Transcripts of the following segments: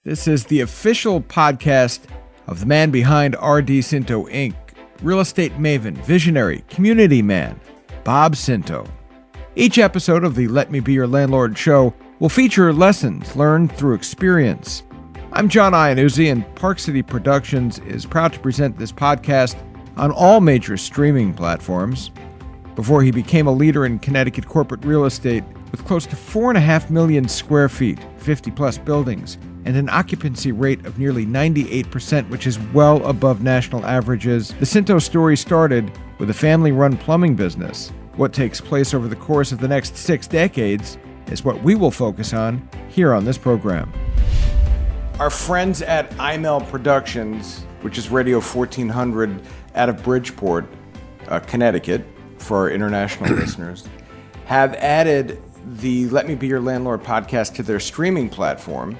This is the official podcast of the man behind R.D. Scinto, Inc., real estate maven, visionary, community man, Bob Scinto. Each episode of the Let Me Be Your Landlord show will feature lessons learned through experience. I'm John Iannuzzi, and Park City Productions is proud to present this podcast on all major streaming platforms. Before he became a leader in Connecticut corporate real estate with close to 4.5 million square feet, 50-plus buildings, and an occupancy rate of nearly 98%, which is well above national averages, the Scinto story started with a family-run plumbing business. What takes place over the course of the next 6 decades is what we will focus on here on this program. Our friends at iMel Productions, which is Radio 1400 out of Bridgeport, Connecticut, for our international listeners, have added the Let Me Be Your Landlord podcast to their streaming platform.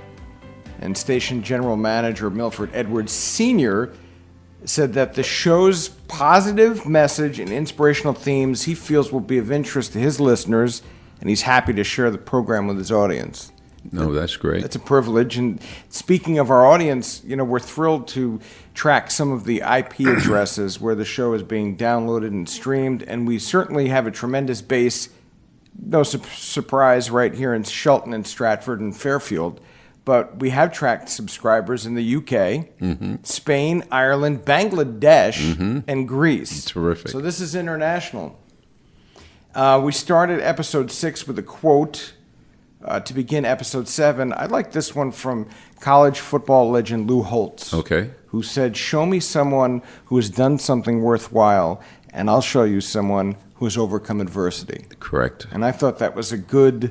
And station general manager Milford Edwards Sr. said that the show's positive message and inspirational themes he feels will be of interest to his listeners, and he's happy to share the program with his audience. No, that's great. That's a privilege. And speaking of our audience, we're thrilled to track some of the IP addresses where the show is being downloaded and streamed, and we certainly have a tremendous base, no surprise, right here in Shelton and Stratford and Fairfield. But we have tracked subscribers in the UK, Spain, Ireland, Bangladesh, and Greece. Terrific. So this is international. We started episode 6 with a quote to begin episode 7. I like this one from college football legend Lou Holtz, who said, "Show me someone who has done something worthwhile, and I'll show you someone who has overcome adversity." Correct. And I thought that was a good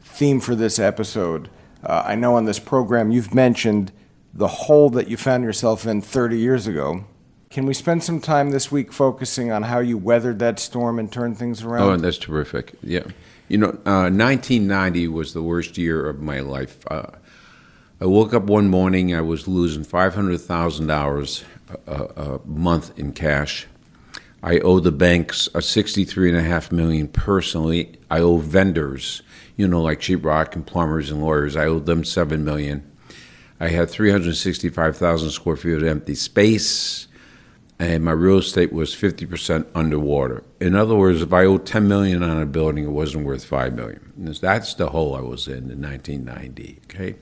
theme for this episode. I know on this program you've mentioned the hole that you found yourself in 30 years ago. Can we spend some time this week focusing on how you weathered that storm and turned things around? Oh, that's terrific. Yeah. 1990 was the worst year of my life. I woke up one morning, I was losing $500,000 a month in cash. I owe the banks $63.5 million personally. I owe vendors, like sheetrock and plumbers and lawyers. I owed them $7 million. I had 365,000 square feet of empty space, and my real estate was 50% underwater. In other words, if I owed $10 million on a building, it wasn't worth $5 million. And that's the hole I was in 1990. Okay,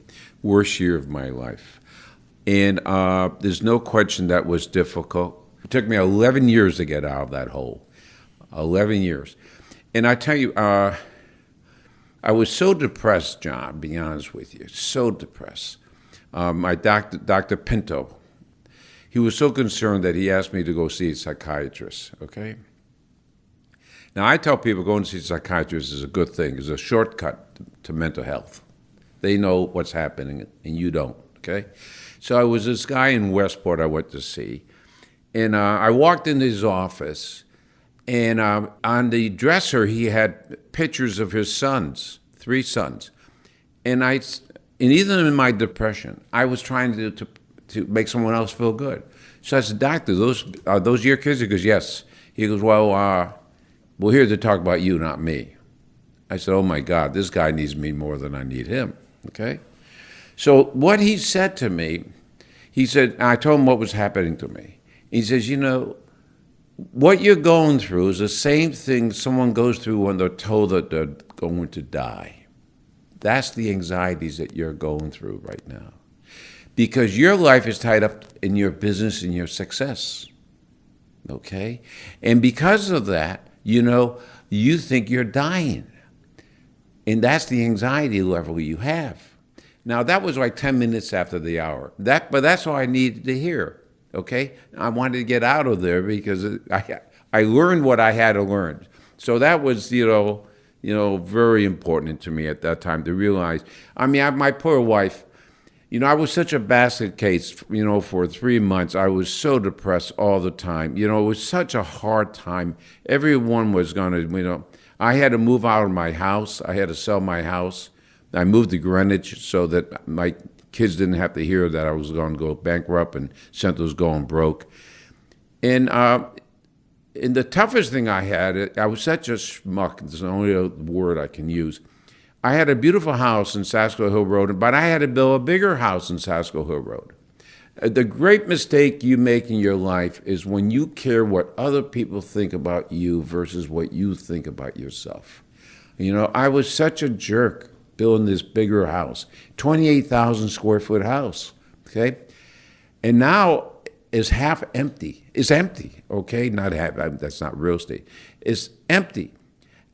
worst year of my life, and there's no question that was difficult. It took me 11 years to get out of that hole. 11 years. And I tell you, I was so depressed, John, being honest with you, so depressed. My doctor, Dr. Pinto, he was so concerned that he asked me to go see a psychiatrist, okay? Now, I tell people going to see a psychiatrist is a good thing. It's a shortcut to mental health. They know what's happening, and you don't, okay? So I was this guy in Westport I went to see. And I walked into his office, and on the dresser he had pictures of his sons, 3 sons. And even in my depression, I was trying to make someone else feel good. So I said, "Doctor, are those your kids?" He goes, "Yes." He goes, "Well, we're here to talk about you, not me." I said, "Oh my God, this guy needs me more than I need him." Okay. So what he said to me, I told him what was happening to me. He says, what you're going through is the same thing someone goes through when they're told that they're going to die. That's the anxieties that you're going through right now. Because your life is tied up in your business and your success. Okay? And because of that, you think you're dying. And that's the anxiety level you have. Now, that was like 10 minutes after the hour. But that's all I needed to hear. Okay, I wanted to get out of there because I learned what I had to learn. So that was, very important to me at that time to realize. My poor wife, I was such a basket case, for 3 months. I was so depressed all the time. It was such a hard time. Everyone was going to, I had to move out of my house. I had to sell my house. I moved to Greenwich so that my kids didn't have to hear that I was going to go bankrupt and Scinto was going broke. And the toughest thing I had, I was such a schmuck, there's only a word I can use. I had a beautiful house in Sasko Hill Road, but I had to build a bigger house in Sasko Hill Road. The great mistake you make in your life is when you care what other people think about you versus what you think about yourself. You know, I was such a jerk building this bigger house, 28,000 square foot house, okay? And now it's half empty. It's empty, okay? Not half, that's not real estate. It's empty.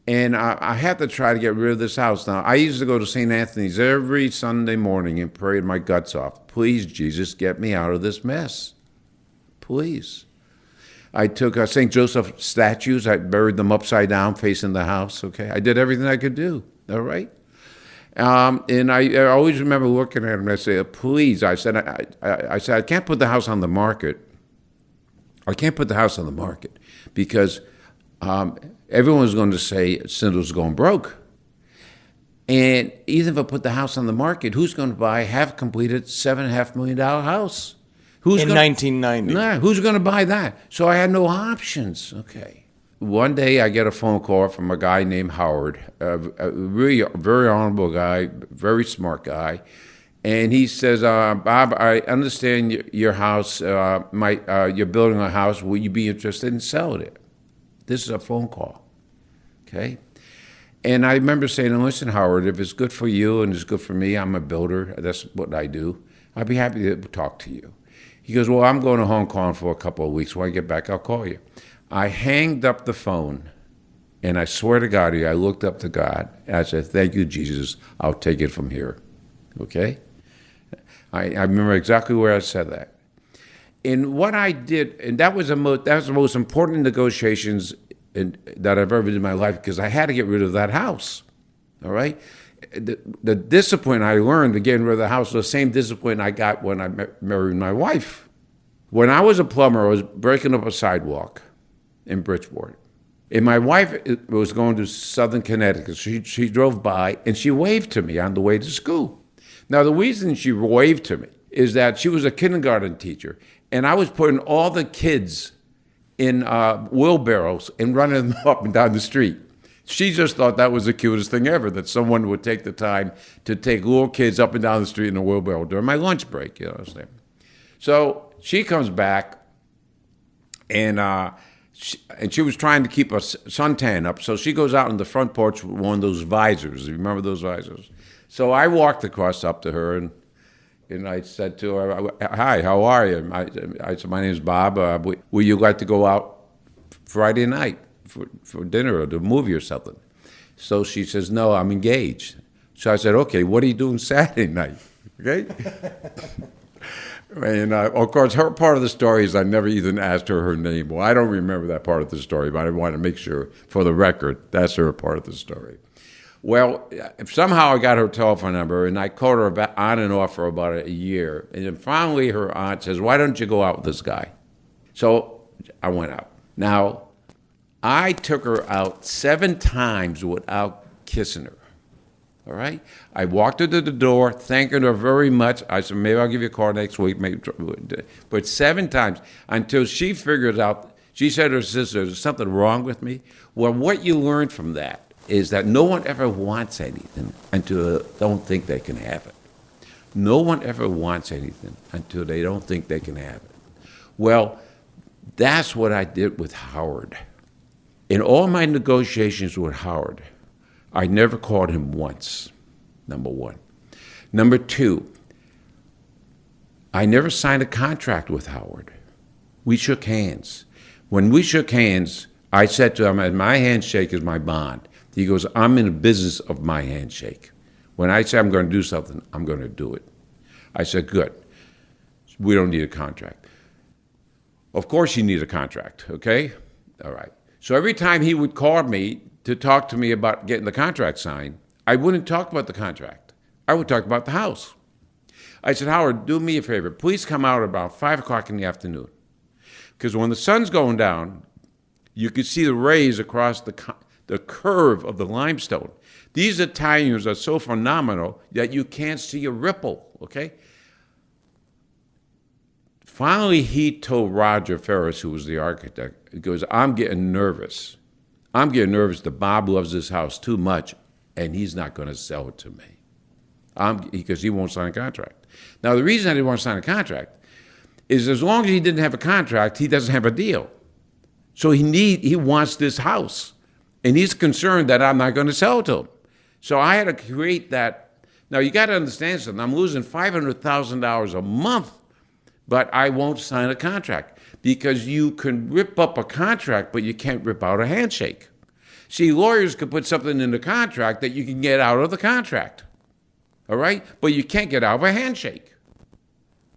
And I had to try to get rid of this house. Now, I used to go to St. Anthony's every Sunday morning and pray my guts off. Please, Jesus, get me out of this mess. Please. I took St. Joseph statues. I buried them upside down facing the house, okay? I did everything I could do, all right? And I always remember looking at him and I say, please. I said, I can't put the house on the market. I can't put the house on the market because everyone's going to say Scinto's going broke. And even if I put the house on the market, who's going to buy a half-completed $7.5 million house? In 1990. Nah, who's going to buy that? So I had no options. Okay. One day I get a phone call from a guy named Howard, a really very honorable guy, very smart guy. And he says, Bob, I understand your house, you're building a house. Will you be interested in selling it? This is a phone call, okay? And I remember saying, listen, Howard, if it's good for you and it's good for me, I'm a builder. That's what I do. I'd be happy to talk to you. He goes, well, I'm going to Hong Kong for a couple of weeks. When I get back, I'll call you. I hanged up the phone, and I swear to God, I looked up to God, and I said, thank you, Jesus. I'll take it from here, okay? I remember exactly where I said that. And what I did, and that was the most important negotiations that I've ever did in my life because I had to get rid of that house, all right? The discipline I learned to getting rid of the house was the same discipline I got when I married my wife. When I was a plumber, I was breaking up a sidewalk in Bridgeport. And my wife was going to southern Connecticut. She drove by, and she waved to me on the way to school. Now, the reason she waved to me is that she was a kindergarten teacher, and I was putting all the kids in wheelbarrows and running them up and down the street. She just thought that was the cutest thing ever, that someone would take the time to take little kids up and down the street in a wheelbarrow during my lunch break, you know what I'm saying? So she comes back, and she was trying to keep a suntan up, so she goes out on the front porch with one of those visors. You remember those visors? So I walked across up to her, and I said to her, hi, how are you? I said, my name is Bob. Will you like to go out Friday night for dinner or to a movie or something? So she says, no, I'm engaged. So I said, okay, what are you doing Saturday night? Okay? And of course, her part of the story is I never even asked her name. Well, I don't remember that part of the story, but I want to make sure, for the record, that's her part of the story. Well, somehow I got her telephone number, and I called her on and off for about a year. And then finally her aunt says, why don't you go out with this guy? So I went out. Now, I took her out 7 times without kissing her. All right? I walked her to the door, thanking her very much. I said, maybe I'll give you a call next week. But 7 times until she figured out, she said to her sister, there's something wrong with me. Well, what you learn from that is that no one ever wants anything until they don't think they can have it. No one ever wants anything until they don't think they can have it. Well, that's what I did with Howard. In all my negotiations with Howard, I never called him once, number one. Number two, I never signed a contract with Howard. We shook hands. When we shook hands, I said to him, my handshake is my bond. He goes, I'm in the business of my handshake. When I say I'm going to do something, I'm going to do it. I said, good. We don't need a contract. Of course you need a contract, okay? All right. So every time he would call me to talk to me about getting the contract signed, I wouldn't talk about the contract. I would talk about the house. I said, Howard, do me a favor. Please come out about 5 o'clock in the afternoon. Because when the sun's going down, you can see the rays across the curve of the limestone. These Italians are so phenomenal that you can't see a ripple, okay? Finally, he told Roger Ferris, who was the architect, he goes, I'm getting nervous. I'm getting nervous that Bob loves this house too much and he's not going to sell it to me because he won't sign a contract. Now, the reason I didn't want to sign a contract is as long as he didn't have a contract, he doesn't have a deal. So he wants this house, and he's concerned that I'm not going to sell it to him. So I had to create that. Now, you got to understand something. I'm losing $500,000 a month, but I won't sign a contract because you can rip up a contract, but you can't rip out a handshake. See, lawyers could put something in the contract that you can get out of the contract, all right? But you can't get out of a handshake,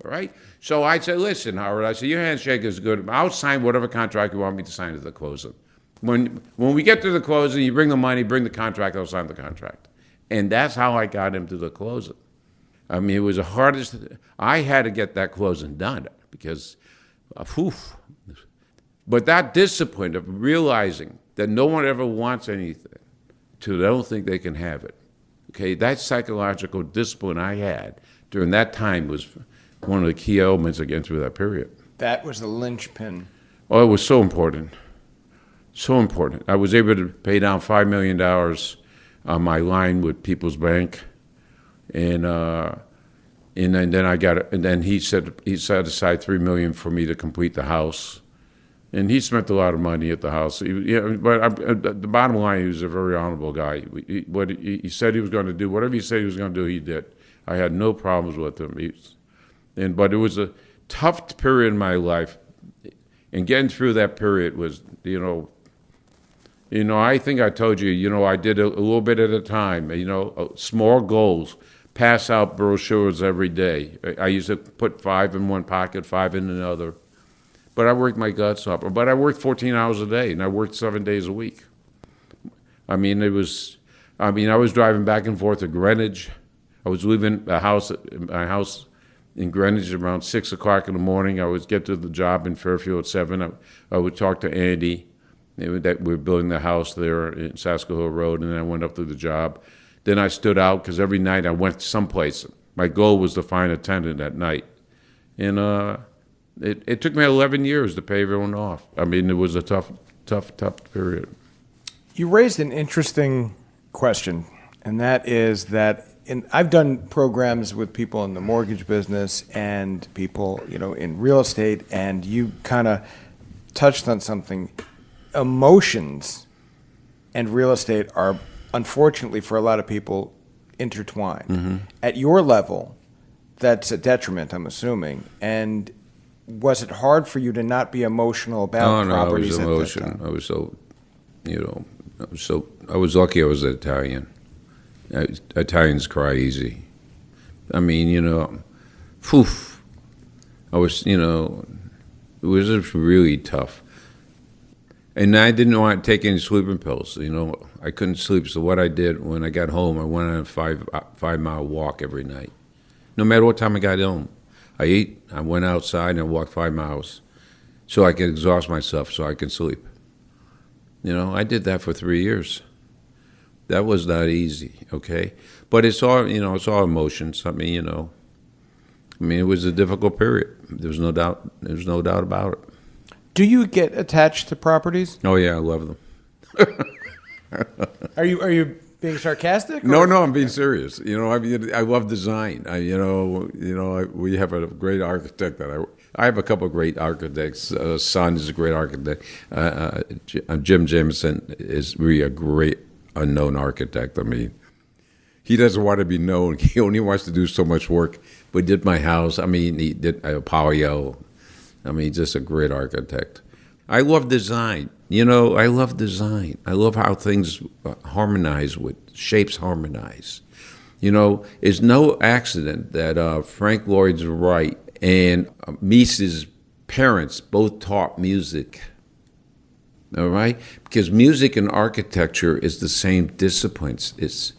all right? So I said, listen, Howard, I said, your handshake is good. I'll sign whatever contract you want me to sign at the closing. When we get to the closing, you bring the money, bring the contract, I'll sign the contract. And that's how I got him to the closing. I mean, it was the hardest. I had to get that closing done because, But that discipline of realizing that no one ever wants anything till they don't think they can have it. Okay, that psychological discipline I had during that time was one of the key elements of getting through that period. That was the linchpin. Oh, it was so important. So important. I was able to pay down $5 million on my line with People's Bank, and then I got it. And then he set aside $3 million for me to complete the house. And he spent a lot of money at the house. But the bottom line, he was a very honorable guy. What he said he was going to do, whatever he said he was going to do, he did. I had no problems with him. But it was a tough period in my life. And getting through that period was, I think I told you, I did a little bit at a time, small goals, pass out brochures every day. I used to put 5 in one pocket, 5 in another. But I worked my guts off. But I worked 14 hours a day, and I worked 7 days a week. I was driving back and forth to Greenwich. I was leaving my house in Greenwich around 6 o'clock in the morning. I would get to the job in Fairfield at 7. I would talk to Andy. That we were building the house there in Saskell Hill Road, and then I went up to the job. Then I stood out because every night I went someplace. My goal was to find a tenant at night. And it took me 11 years to pay everyone off. I mean, it was a tough period. You raised an interesting question, and that is that I've done programs with people in the mortgage business and people, in real estate, and you kind of touched on something. Emotions and real estate are, unfortunately for a lot of people, intertwined. Mm-hmm. At your level, that's a detriment, I'm assuming. And was it hard for you to not be emotional about properties? No, I was emotional. I was I was lucky I was Italian. Italians cry easy. I mean, I was, it was just really tough. And I didn't want to take any sleeping pills. I couldn't sleep. So what I did when I got home, I went on a 5-mile walk every night. No matter what time I got home, I ate, I went outside, and I walked 5 miles so I could exhaust myself so I could sleep. I did that for 3 years. That was not easy, okay? But it's all, it's all emotions. I mean, it was a difficult period. There's no doubt about it. Do you get attached to properties? Oh yeah, I love them. Are you being sarcastic? No, I'm being serious. I love design. We have a great architect I have a couple of great architects. Son is a great architect. Jim Jameson is really a great unknown architect. I mean, he doesn't want to be known. He only wants to do so much work. But he did my house. I mean, he did Palio. I mean, just a great architect. I love design. I love design. I love how things harmonize with shapes harmonize. It's no accident that Frank Lloyd Wright and Mises' parents both taught music. All right? Because music and architecture is the same disciplines. It's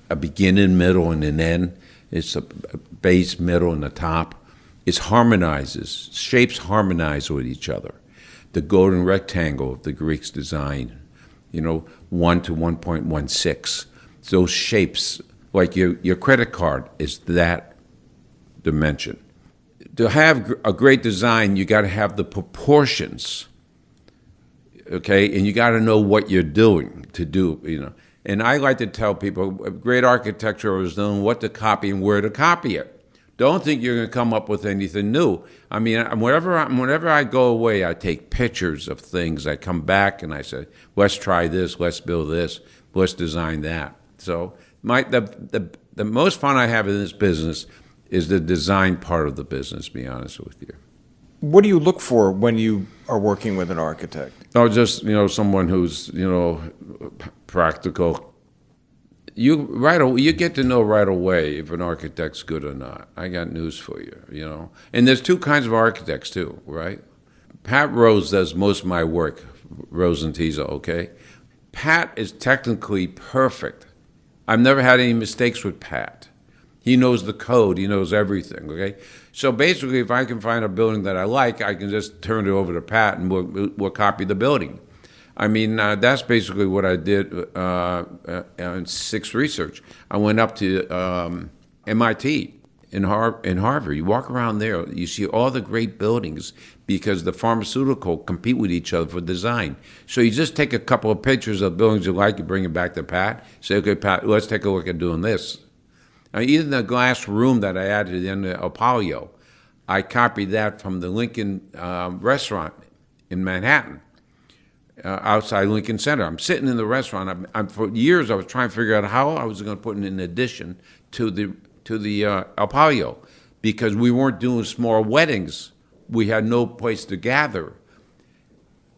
a beginning, middle, and an end. It's a base, middle, and a top. It harmonizes. Shapes harmonize with each other. The golden rectangle of the Greeks' design, 1 to 1.16. Those shapes, like your credit card, is that dimension. To have a great design, you got to have the proportions, okay? And you got to know what you're doing to do, And I like to tell people, great architecture is knowing what to copy and where to copy it. Don't think you're going to come up with anything new. I mean, whenever I go away, I take pictures of things. I come back and I say, let's try this, let's build this, let's design that. So the most fun I have in this business is the design part of the business, to be honest with you. What do you look for when you are working with an architect? Oh, just, someone who's, practical. You get to know right away if an architect's good or not. I got news for you, And there's two kinds of architects too, right? Pat Rose does most of my work, Rose and Tiza, okay? Pat is technically perfect. I've never had any mistakes with Pat. He knows the code. He knows everything, okay? So basically, if I can find a building that I like, I can just turn it over to Pat and we'll copy the building. I mean, that's basically what I did in Sixth Research. I went up to MIT in Harvard. You walk around there, you see all the great buildings because the pharmaceutical compete with each other for design. So you just take a couple of pictures of buildings you like, you bring it back to Pat, say, okay, Pat, let's take a look at doing this. Now, even the glass room that I added in the Apollo, I copied that from the Lincoln restaurant in Manhattan. Outside Lincoln Center. I'm sitting in the restaurant. For years, I was trying to figure out how I was going to put in an addition to the Apollo because we weren't doing small weddings. We had no place to gather.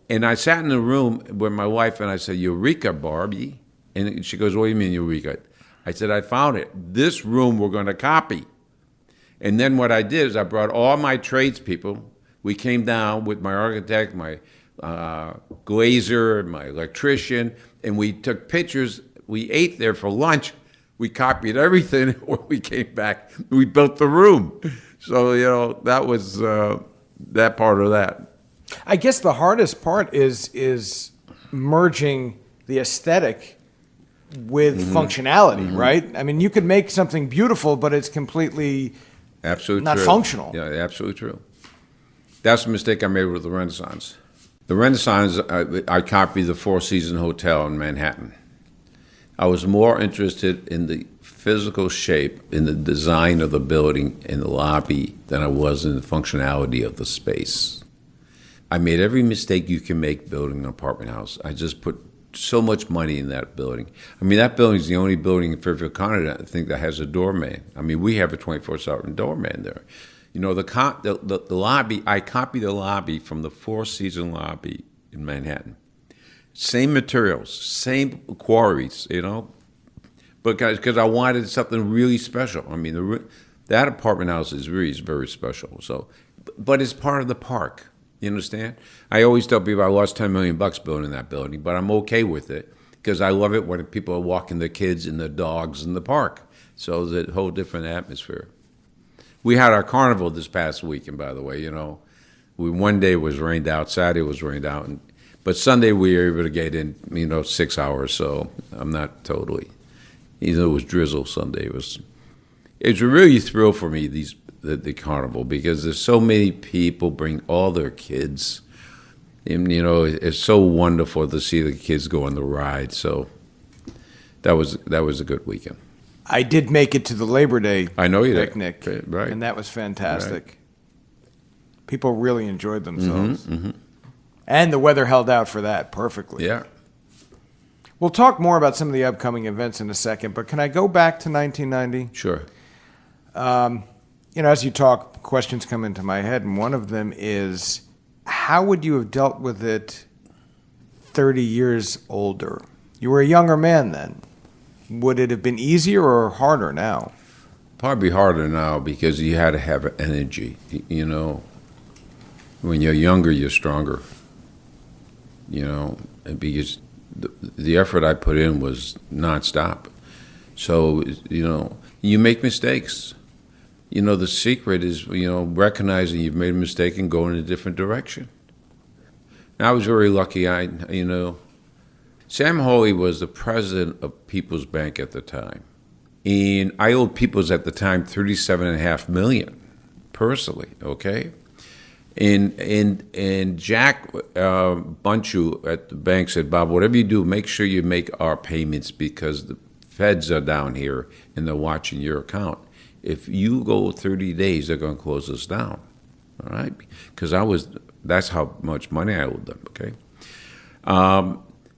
And I sat in the room with my wife and I said, Eureka, Barbie. And she goes, what do you mean, Eureka? I said, I found it. This room we're going to copy. And then what I did is I brought all my tradespeople. We came down with my architect, my glazer, my electrician, and we took pictures. We ate there for lunch. We copied everything. When we came back, we built the room. So, that was that part of that. I guess the hardest part is merging the aesthetic with functionality, right? I mean, you could make something beautiful, but it's completely not functional. Yeah, absolutely true. That's the mistake I made with the Renaissance. The Renaissance, I copied the Four Seasons Hotel in Manhattan. I was more interested in the physical shape, in the design of the building and the lobby than I was in the functionality of the space. I made every mistake you can make building an apartment house. I just put so much money in that building. I mean, that building is the only building in Fairfield County, I think, that has a doorman. I mean, we have a 24/7 doorman there. The lobby, I copied the lobby from the Four Seasons lobby in Manhattan. Same materials, same quarries, because I wanted something really special. I mean, that apartment house is very special. So, but it's part of the park. You understand? I always tell people I lost $10 million building that building, but I'm okay with it because I love it when people are walking their kids and their dogs in the park. So it's a whole different atmosphere. We had our carnival this past weekend, by the way. One day was rained out, Saturday was rained out, but Sunday we were able to get in, 6 hours. So I'm not totally. Even though it was drizzle Sunday, it's a really thrill for me the carnival because there's so many people bring all their kids, and it's so wonderful to see the kids go on the ride. So that was a good weekend. I did make it to the Labor Day picnic, right? And that was fantastic. Right. People really enjoyed themselves, and the weather held out for that perfectly. Yeah. We'll talk more about some of the upcoming events in a second, but can I go back to 1990? Sure. As you talk, questions come into my head, and one of them is, how would you have dealt with it 30 years older? You were a younger man then. Would it have been easier or harder now? Probably harder now because you had to have energy. When you're younger, you're stronger. Because the effort I put in was nonstop. So, you make mistakes. The secret is, recognizing you've made a mistake and going in a different direction. And I was very lucky. Sam Hawley was the president of People's Bank at the time. And I owed People's at the time $37.5 million personally, okay? And Jack Bunchu at the bank said, Bob, whatever you do, make sure you make our payments because the feds are down here and they're watching your account. If you go 30 days, they're going to close us down. All right? Because that's how much money I owed them, okay?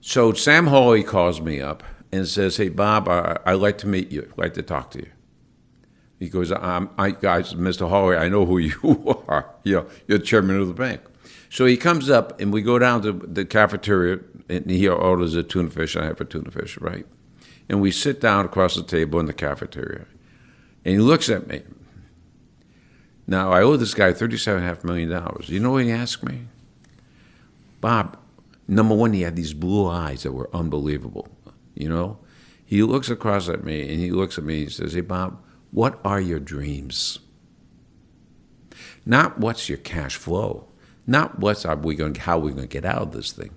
So Sam Hawley calls me up and says, hey, Bob, I'd like to meet you. I'd like to talk to you. He goes, guys, Mr. Hawley, I know who you are. You're chairman of the bank. So he comes up, and we go down to the cafeteria, and he orders a tuna fish, and I have a tuna fish, right? And we sit down across the table in the cafeteria, and he looks at me. Now, I owe this guy $37.5 million. You know what he asked me? Bob, number one, he had these blue eyes that were unbelievable, you know? He looks across at me, and he looks at me, and he says, hey, Bob, what are your dreams? Not what's your cash flow. Not how we going to get out of this thing.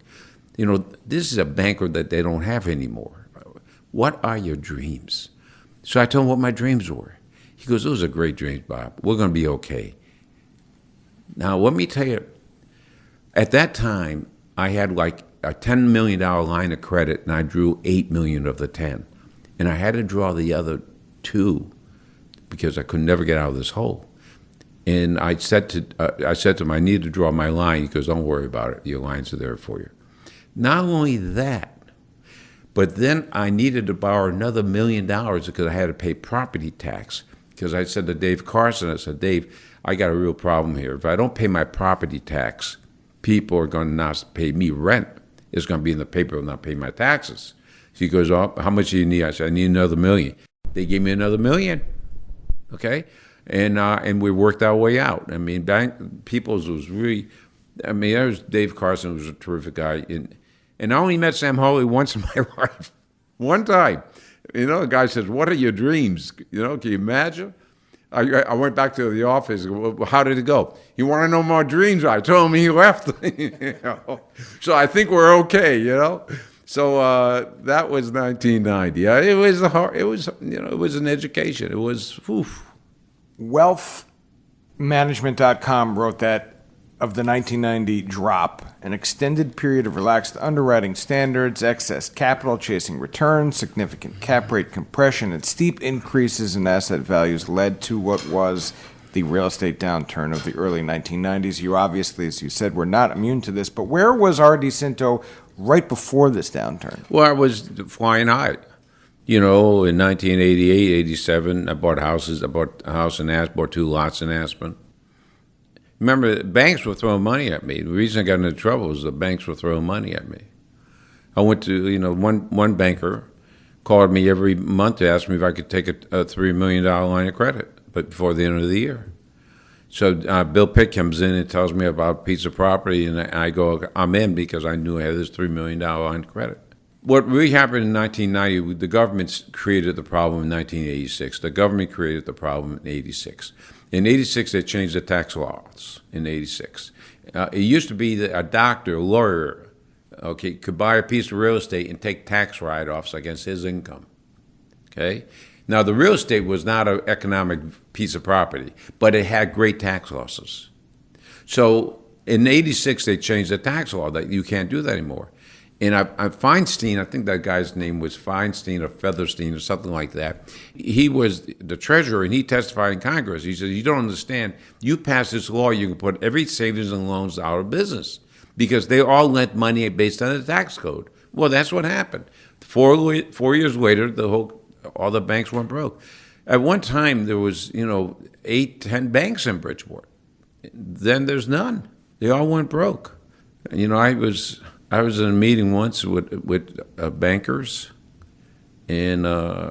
You know, this is a banker that they don't have anymore. What are your dreams? So I told him what my dreams were. He goes, those are great dreams, Bob. We're going to be okay. Now, let me tell you, at that time, I had like a $10 million line of credit, and I drew $8 million of the 10. And I had to draw the other 2 because I could never get out of this hole. And I said to him, I need to draw my line. He goes, don't worry about it. Your lines are there for you. Not only that, but then I needed to borrow another $1 million because I had to pay property tax. Because I said to Dave Carson, I said, Dave, I got a real problem here. If I don't pay my property tax, people are going to not pay me rent. It's going to be in the paper, I'll not pay my taxes. So he goes, oh, how much do you need? I said, I need another $1 million. They gave me another $1 million. Okay, and we worked our way out. I mean, People's was really, I mean, there was Dave Carson was a terrific guy, and I only met Sam Hawley once in my life, one time. You know, the guy says, "What are your dreams?" You know, can you imagine? I went back to the office. Well, how did it go? You want to know more dreams? I told him he left. You know? So I think we're okay. You know. So that was 1990. It was it was an education. It was, oof. Wealthmanagement.com wrote that of the 1990 drop, an extended period of relaxed underwriting standards, excess capital chasing returns, significant cap rate compression, and steep increases in asset values led to what was the real estate downturn of the early 1990s. You obviously, as you said, were not immune to this, but where was R.D. Scinto right before this downturn? Well, I was flying high. You know, in 1988, 87, I bought houses. I bought a house in Aspen, bought 2 lots in Aspen. Remember, banks were throwing money at me. The reason I got into trouble was the banks were throwing money at me. I went to, one banker called me every month to ask me if I could take a $3 million line of credit, but before the end of the year. So Bill Pitt comes in and tells me about a piece of property, and I go, I'm in because I knew I had this $3 million line of credit. What really happened in 1990, the government created the problem in 1986. The government created the problem in 86. In 86, they changed the tax laws in 86. It used to be that a doctor, a lawyer, could buy a piece of real estate and take tax write-offs against his income. Okay? Now, the real estate was not an economic piece of property, but it had great tax losses. So in 86, they changed the tax law that you can't do that anymore. And Feinstein, I think that guy's name was Feinstein or Featherstein or something like that. He was the treasurer, and he testified in Congress. He said, you don't understand. You pass this law, you can put every savings and loans out of business because they all lent money based on the tax code. Well, that's what happened. 4 years later, all the banks went broke. At one time, there was 8, 10 banks in Bridgeport. Then there's none. They all went broke. I was in a meeting once with bankers, and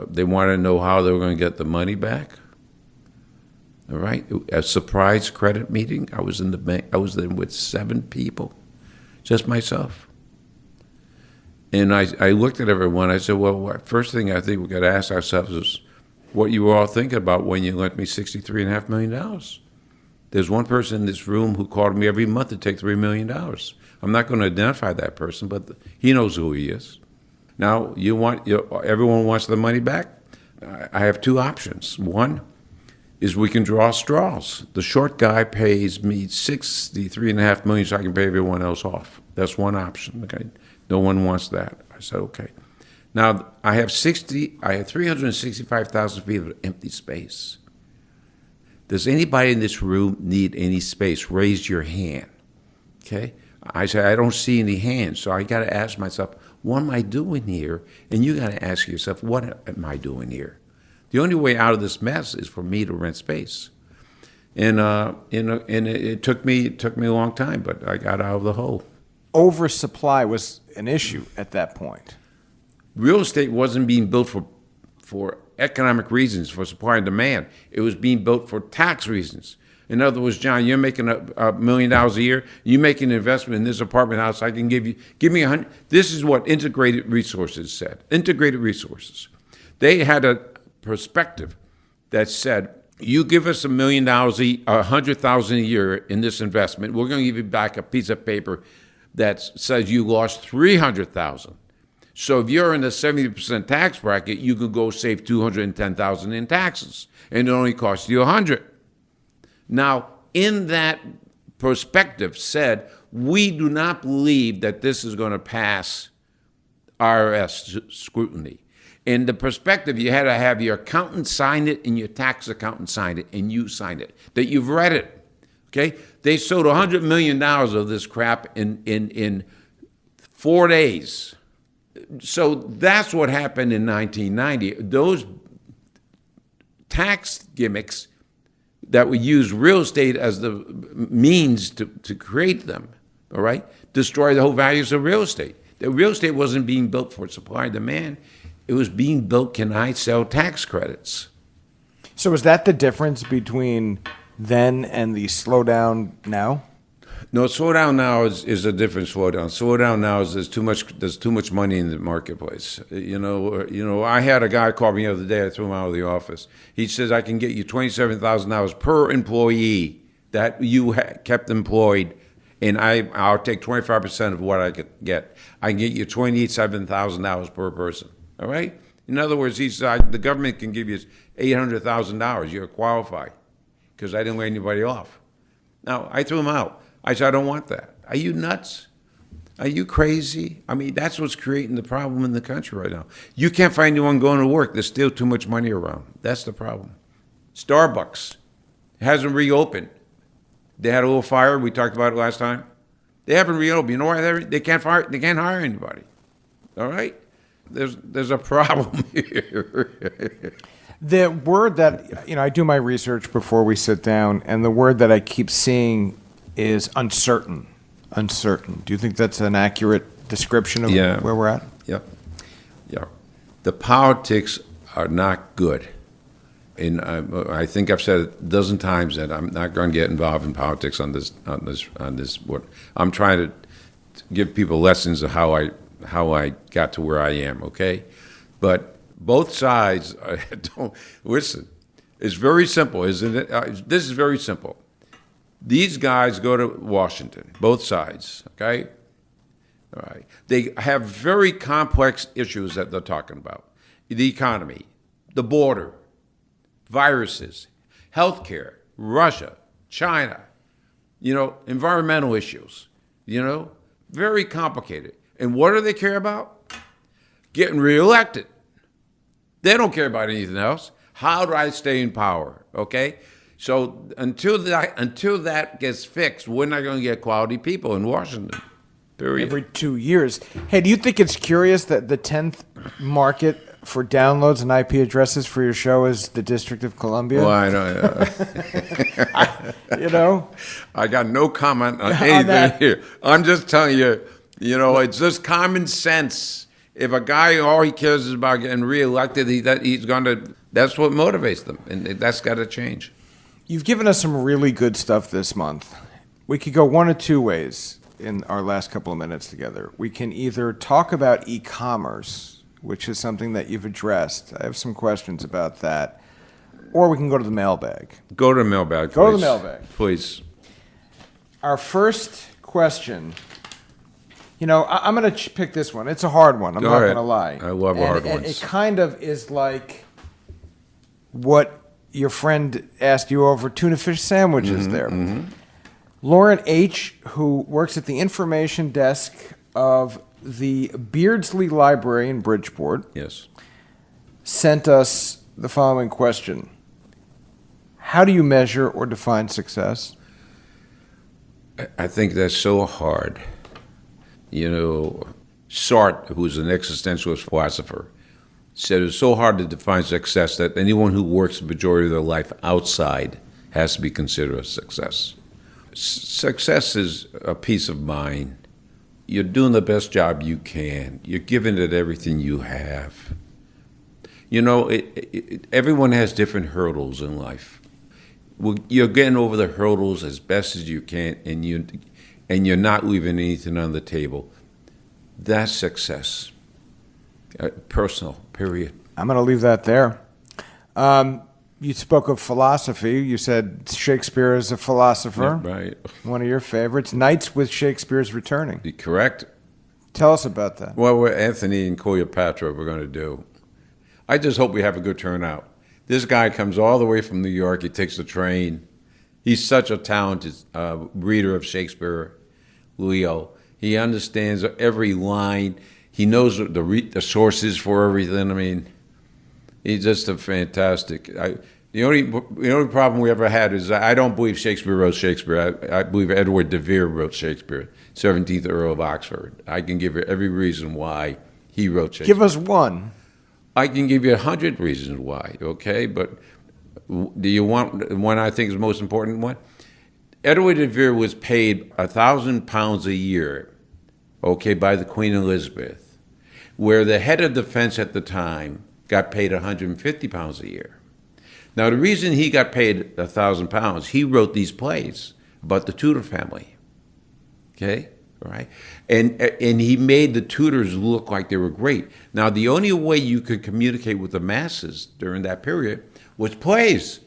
they wanted to know how they were going to get the money back. All right, a surprise credit meeting. I was in the bank. I was there with 7 people, just myself. And I looked at everyone. I said, well, first thing I think we got to ask ourselves is what you were all thinking about when you lent me $63.5 million. There's one person in this room who called me every month to take $3 million. I'm not going to identify that person, but he knows who he is. Now, everyone wants the money back? I have 2 options. One, is we can draw straws. The short guy pays me $63.5 million so I can pay everyone else off. That's one option. Okay, no one wants that. I said okay. Now I have 365,000 feet of empty space. Does anybody in this room need any space? Raise your hand. Okay. I said I don't see any hands, so I got to ask myself, what am I doing here? And you got to ask yourself, what am I doing here? The only way out of this mess is for me to rent space, and it took me a long time, but I got out of the hole. Oversupply was an issue at that point. Real estate wasn't being built for economic reasons, for supply and demand. It was being built for tax reasons. In other words, John, you're making $1 million a year. You make an investment in this apartment house. I can give me $100. This is what Integrated Resources said. Integrated Resources. They had a perspective that said, you give us $1 million, $100,000 a year in this investment. We're going to give you back a piece of paper that says you lost $300,000. So if you're in the 70% tax bracket, you could go save $210,000 in taxes, and it only costs you $100. Now, in that perspective said, we do not believe that this is going to pass IRS scrutiny. In the perspective, you had to have your accountant sign it and your tax accountant sign it, and you signed it, that you've read it. Okay? They sold $100 million of this crap in 4 days. So that's what happened in 1990. Those tax gimmicks that we use real estate as the means to create them, all right, destroy the whole values of real estate. The real estate wasn't being built for supply and demand. It was being built, can I sell tax credits? So is that the difference between then and the slowdown now? No, slowdown now is a different slowdown. Slowdown now is there's too much money in the marketplace. You know, I had a guy call me the other day. I threw him out of the office. He says I can get you $27,000 per employee that you kept employed, and I'll take 25% of what I could get. I can get you $27,000 per person. All right. In other words, he said the government can give you $800,000. You're qualified because I didn't lay anybody off. Now I threw him out. I said, I don't want that. Are you nuts? Are you crazy? I mean, that's what's creating the problem in the country right now. You can't find anyone going to work. There's still too much money around. That's the problem. Starbucks hasn't reopened. They had a little fire. We talked about it last time. They haven't reopened. You know why? They can't hire anybody. All right? There's a problem here. The word that, I do my research before we sit down, and the word that I keep seeing is uncertain. Uncertain. Do you think that's an accurate description of where we're at? Yeah. The politics are not good. And I think I've said it a dozen times that I'm not going to get involved in politics on this. What I'm trying to give people lessons of how I got to where I am. Okay, but both sides don't listen. It's very simple, isn't it? This is very simple. These guys go to Washington, both sides, okay? All right. They have very complex issues that they're talking about. The economy, the border, viruses, healthcare, Russia, China, environmental issues, very complicated. And what do they care about? Getting reelected. They don't care about anything else. How do I stay in power, okay? So until that gets fixed, we're not going to get quality people in Washington. Period. Every 2 years. Hey, do you think it's curious that the 10th market for downloads and IP addresses for your show is the District of Columbia? Well, I know. I got no comment on anything here. I'm just telling you, it's just common sense. If a guy, all he cares is about getting reelected, that's what motivates them, and that's got to change. You've given us some really good stuff this month. We could go one of two ways in our last couple of minutes together. We can either talk about e-commerce, which is something that you've addressed. I have some questions about that. Or we can go to the mailbag. Go to the mailbag, please. Go to the mailbag. Please. Our first question, I'm going to pick this one. It's a hard one. I'm not going to lie. I love hard ones. It kind of is like what your friend asked you over tuna fish sandwiches there. Lauren H., who works at the information desk of the Beardsley Library in Bridgeport, Yes. sent us the following question. How do you measure or define success? I think that's so hard. Sartre, who's an existentialist philosopher, said it's so hard to define success that anyone who works the majority of their life outside has to be considered a success. Success is a peace of mind. You're doing the best job you can. You're giving it everything you have. Everyone has different hurdles in life. Well, you're getting over the hurdles as best as you can, and you're not leaving anything on the table. That's success. Personal, period. I'm going to leave that there. You spoke of philosophy. You said Shakespeare is a philosopher. Yeah, right. One of your favorites. Nights with Shakespeare's Returning. Correct. Tell us about that. Well, what Anthony and Cleopatra we're going to do. I just hope we have a good turnout. This guy comes all the way from New York. He takes the train. He's such a talented reader of Shakespeare, Leo. He understands every line. He knows the sources for everything. I mean, he's just a fantastic. The only problem we ever had is I don't believe Shakespeare wrote Shakespeare. I believe Edward de Vere wrote Shakespeare, 17th Earl of Oxford. I can give you every reason why he wrote Shakespeare. Give us one. I can give you 100 reasons why, okay? But do you want one I think is the most important one? Edward de Vere was paid £1,000 a year, okay, by the Queen Elizabeth, where the head of defense at the time got paid £150 a year. Now, the reason he got paid £1,000, he wrote these plays about the Tudor family, okay? Right, and he made the Tudors look like they were great. Now, the only way you could communicate with the masses during that period was plays.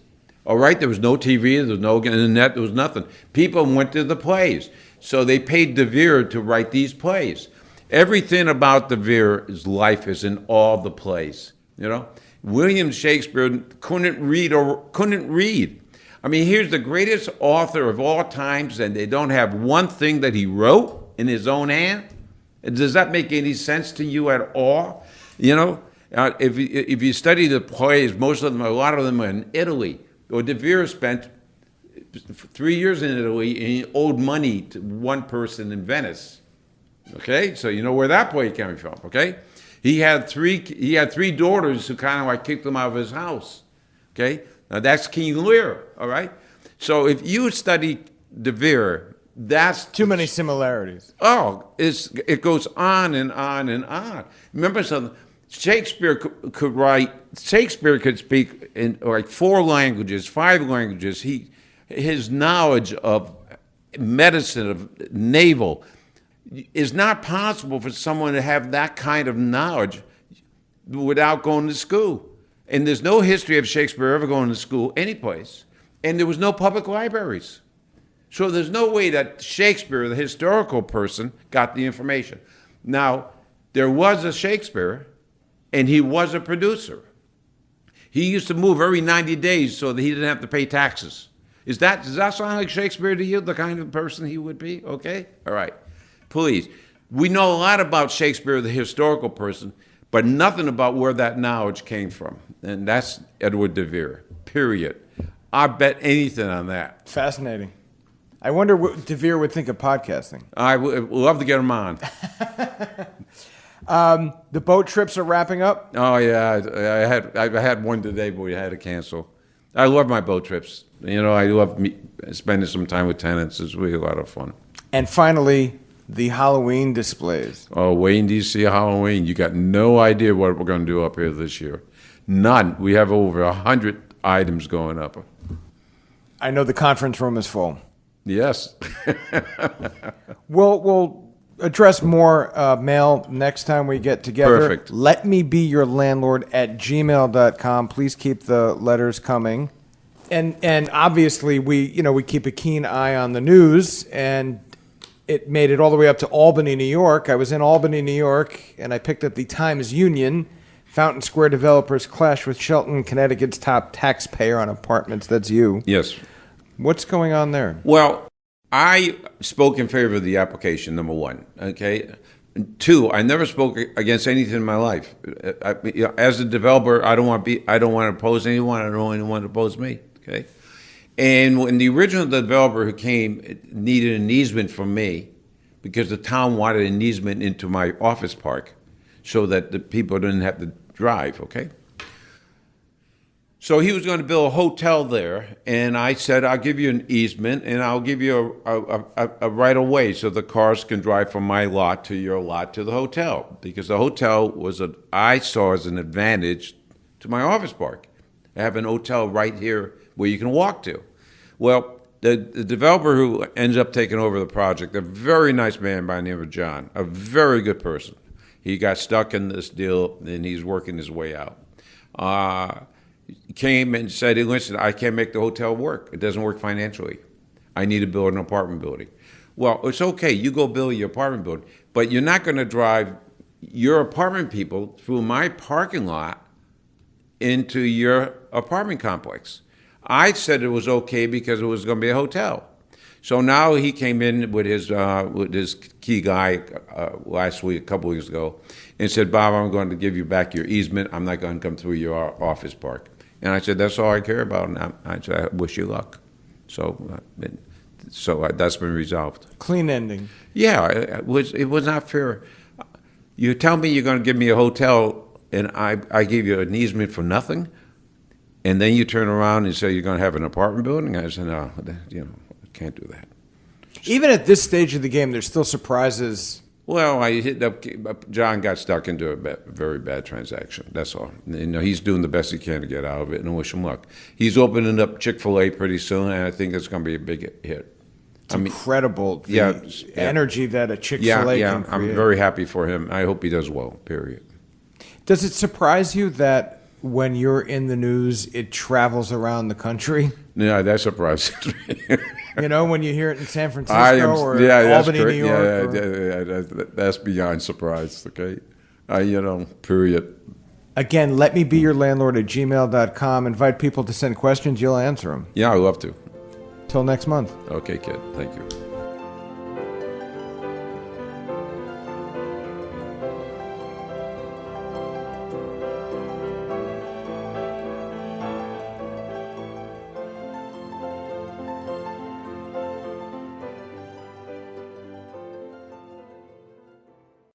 All right, there was no TV, there was no internet, there was nothing. People went to the plays, so they paid de Vere to write these plays. Everything about de Vere's life is in all the plays. William Shakespeare couldn't read. I mean, here's the greatest author of all times, and they don't have one thing that he wrote in his own hand. Does that make any sense to you at all? If you study the plays, a lot of them are in Italy. Or de Vere spent 3 years in Italy, and he owed money to one person in Venice. Okay, so you know where that play came from. Okay, he had three daughters who kind of like kicked him out of his house. Okay, now that's King Lear. All right, so if you study de Vere, that's too many similarities. Oh, it goes on and on and on. Remember something. Shakespeare could write. Shakespeare could speak in like 4 languages, 5 languages. His knowledge of medicine, of naval, is not possible for someone to have that kind of knowledge without going to school. And there's no history of Shakespeare ever going to school anyplace. And there was no public libraries. So there's no way that Shakespeare, the historical person, got the information. Now, there was a Shakespeare, and he was a producer. He used to move every 90 days so that he didn't have to pay taxes. Does that sound like Shakespeare to you, the kind of person he would be? Okay? All right. Please. We know a lot about Shakespeare, the historical person, but nothing about where that knowledge came from. And that's Edward de Vere, period. I bet anything on that. Fascinating. I wonder what de Vere would think of podcasting. I would love to get him on. The boat trips are wrapping up? Oh, yeah. I had one today, but we had to cancel. I love my boat trips. I love spending some time with tenants. It's really a lot of fun. And finally, the Halloween displays. Oh, Wayne, D.C. Halloween. You got no idea what we're going to do up here this year. None. We have over 100 items going up. I know the conference room is full. Yes. We'll address more mail next time we get together. Perfect. Let me be your landlord at gmail.com. Please keep the letters coming. And obviously we keep a keen eye on the news, and it made it all the way up to Albany, New York. I was in Albany, New York, and I picked up the Times-Union Fountain Square developers clash with Shelton, Connecticut's top taxpayer on apartments. That's you. Yes. What's going on there? Well, I spoke in favor of the application, number one, okay? Two, I never spoke against anything in my life. As a developer, I don't want to oppose anyone. I don't want anyone to oppose me, okay? And when the original developer who came needed an easement from me because the town wanted an easement into my office park so that the people didn't have to drive, okay? So he was going to build a hotel there, and I said, I'll give you an easement, and I'll give you a right-of-way so the cars can drive from my lot to your lot to the hotel, because the hotel I saw as an advantage to my office park. I have an hotel right here where you can walk to. Well, the developer who ends up taking over the project, a very nice man by the name of John, a very good person. He got stuck in this deal, and he's working his way out. Came and said, listen, I can't make the hotel work. It doesn't work financially. I need to build an apartment building. Well, it's okay. You go build your apartment building, but you're not going to drive your apartment people through my parking lot into your apartment complex. I said it was okay because it was going to be a hotel. So now he came in with his key guy last week, a couple weeks ago, and said, Bob, I'm going to give you back your easement. I'm not going to come through your office park. And I said, that's all I care about. And I said, I wish you luck. So that's been resolved. Clean ending. Yeah, it was not fair. You tell me you're going to give me a hotel, and I give you an easement for nothing, and then you turn around and say you're going to have an apartment building? I said, no, I can't do that. Even at this stage of the game, there's still surprises. Well, John got stuck into a very bad transaction. That's all. He's doing the best he can to get out of it, and I wish him luck. He's opening up Chick-fil-A pretty soon, and I think it's going to be a big hit. It's incredible, the energy that a Chick-fil-A can create. I'm very happy for him. I hope he does well, period. Does it surprise you that when you're in the news, it travels around the country? Yeah, that surprises me. When you hear it in San Francisco or Albany, New York. Yeah, that's beyond surprise, okay? Period. Again, letmebeyourlandlord@gmail.com. Invite people to send questions. You'll answer them. Yeah, I'd love to. Till next month. Okay, kid. Thank you.